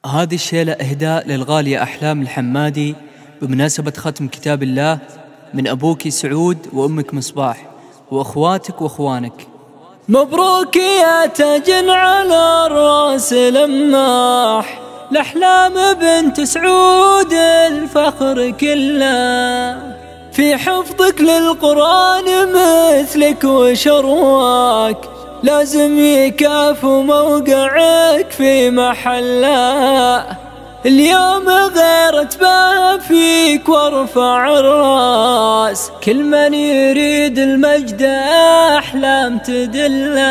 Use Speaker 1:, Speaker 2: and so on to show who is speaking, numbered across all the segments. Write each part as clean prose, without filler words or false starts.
Speaker 1: هذه الشيلة إهداء للغالية أحلام الحمادي بمناسبة ختم كتاب الله من أبوك سعود وأمك مصباح وأخواتك وأخوانك.
Speaker 2: مبروك يا تاج على الراس لماح لأحلام بنت سعود الفخر كله، في حفظك للقرآن مثلك وشرواك لازم يكافو موقعك في محله. اليوم غيرت باب فيك وارفع الراس، كل من يريد المجد أحلام تدله.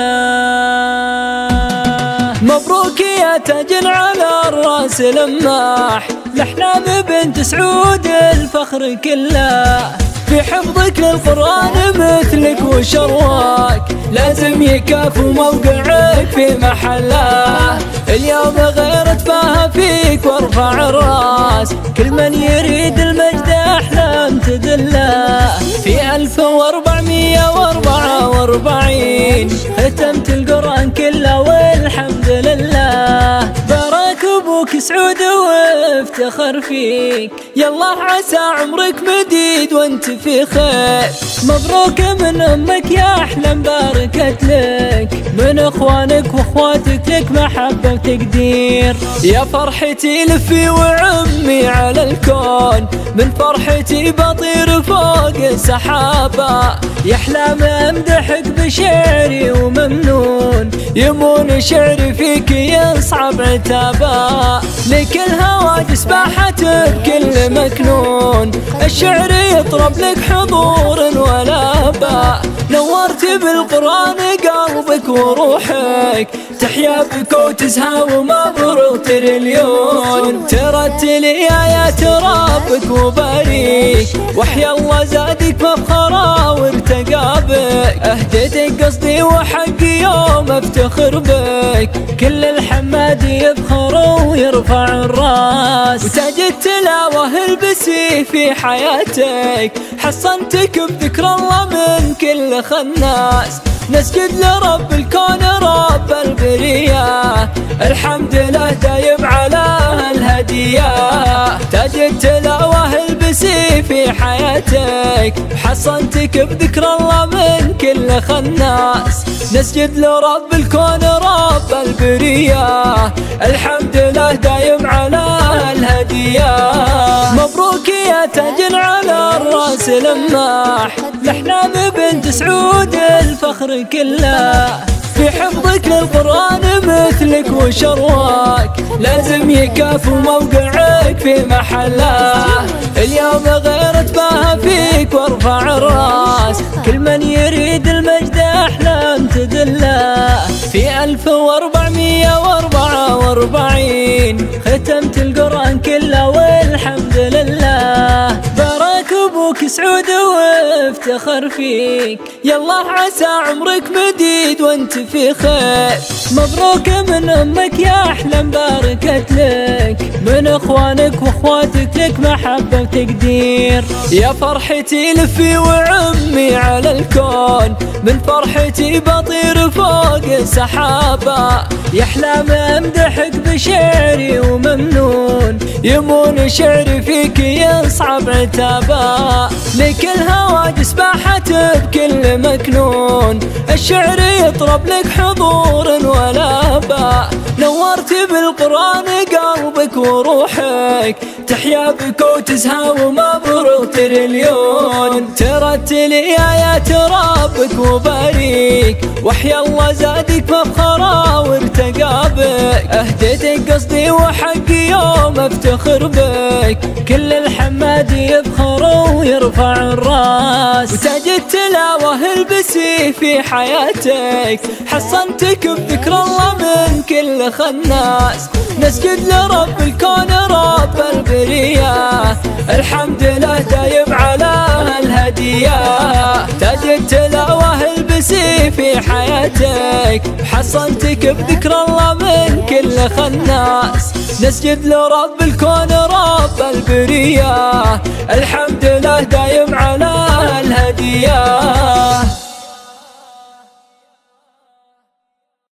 Speaker 2: مبروك يا تاج على الراس لماح لأحلام بنت سعود الفخر كله، في حفظك للقرآن مثلك وشرواك لازم يكافو موقعك في محله. اليوم غيرت فاها فيك وارفع الراس، كل من يريد المجد أحلام تدله. في 1444 ختمت القرآن كله والحمد لله. بارك أبوك سعود وافتخر فيك، يالله عسى عمرك مديد وانت في خير. مبروك من أمك يا أحلام باركت لك، من أخوانك وأخواتك لك محبة وتقدير. يا فرحتي لفي وعمي على الكون، من فرحتي بطير فوق السحابة. يا أحلام أمدحك بشعري وممنون، يمون شعري فيك يصعب عتابا. لك الهواجس باحت بكل مكنون، الشعر يطرب لك حضور ولا باء. نورت بالقرآن قلبك وروحك، تحيا بك وتزهى ومبروك تريليون. ترتلي آيات ربك وباريك، وحيا الله زادك مفخرة وارتقى بك. أهديتك قصدي وحقي يوم افتخر بك، كل الحمادي يفخر ويرفع الراس. وتاج التلاوة البسي في حياتك، حصنتك بذكر الله من كل خناس. نسجد لرب الكون رب البرية، الحمد له دايم على الهدية. تاج التلاوة البسي في حياتك، حصنتك بذكر الله من كل خناس. نسجد لرب الكون رب البرية، الحمد له دايم على الهدية. مبروك يا تاج على الراس لماح لأحلام بنت سعود الفخر كله، في حفظك للقرآن مثلك وشرواك لازم يكافو موقعك في محله. اليوم غيرت باها فيك وارفع الراس، كل من يريد المجد أحلام تدله. في 1444 ختمت القرآن كله والحمد لله. بارك أبوك سعود وافتخر فيك، يالله عسى عمرك مديد وانت في خير. مبروك من أمك يا أحلام باركت لك، من أخوانك وأخواتك لك محبة وتقدير. يا فرحتي لفي وعمي على الكون، من فرحتي بطير فوق السحابة. يا أحلام أمدحك بشعري وممنون، يمون شعري فيك يصعب عتابا. لك الهواجس باحت بكل مكنون، الشعر يطرب لك حضور ولا باء. نورت بالقرآن قلبك وروحك، تحيا بك وتزهى ومبروك تريليون. ترتلي آيات ربك وباريك، وحيا الله زادك مفخرة وارتقى بك. أهديتك قصدي وحقي يوم افتخر بك، كل الحمادي يفخر ويرفع الراس. وتاج التلاوة البسي في حياتك، حصنتك بذكر الله من كل خناس. نسجد لرب الكون رب البرية، الحمد له دايم على الهدية. تاج التلاوة البسي في حياتك، حصنتك بذكر الله من كل خناس. نسجد لرب الكون رب البرية، الحمد له دايم على الهدية.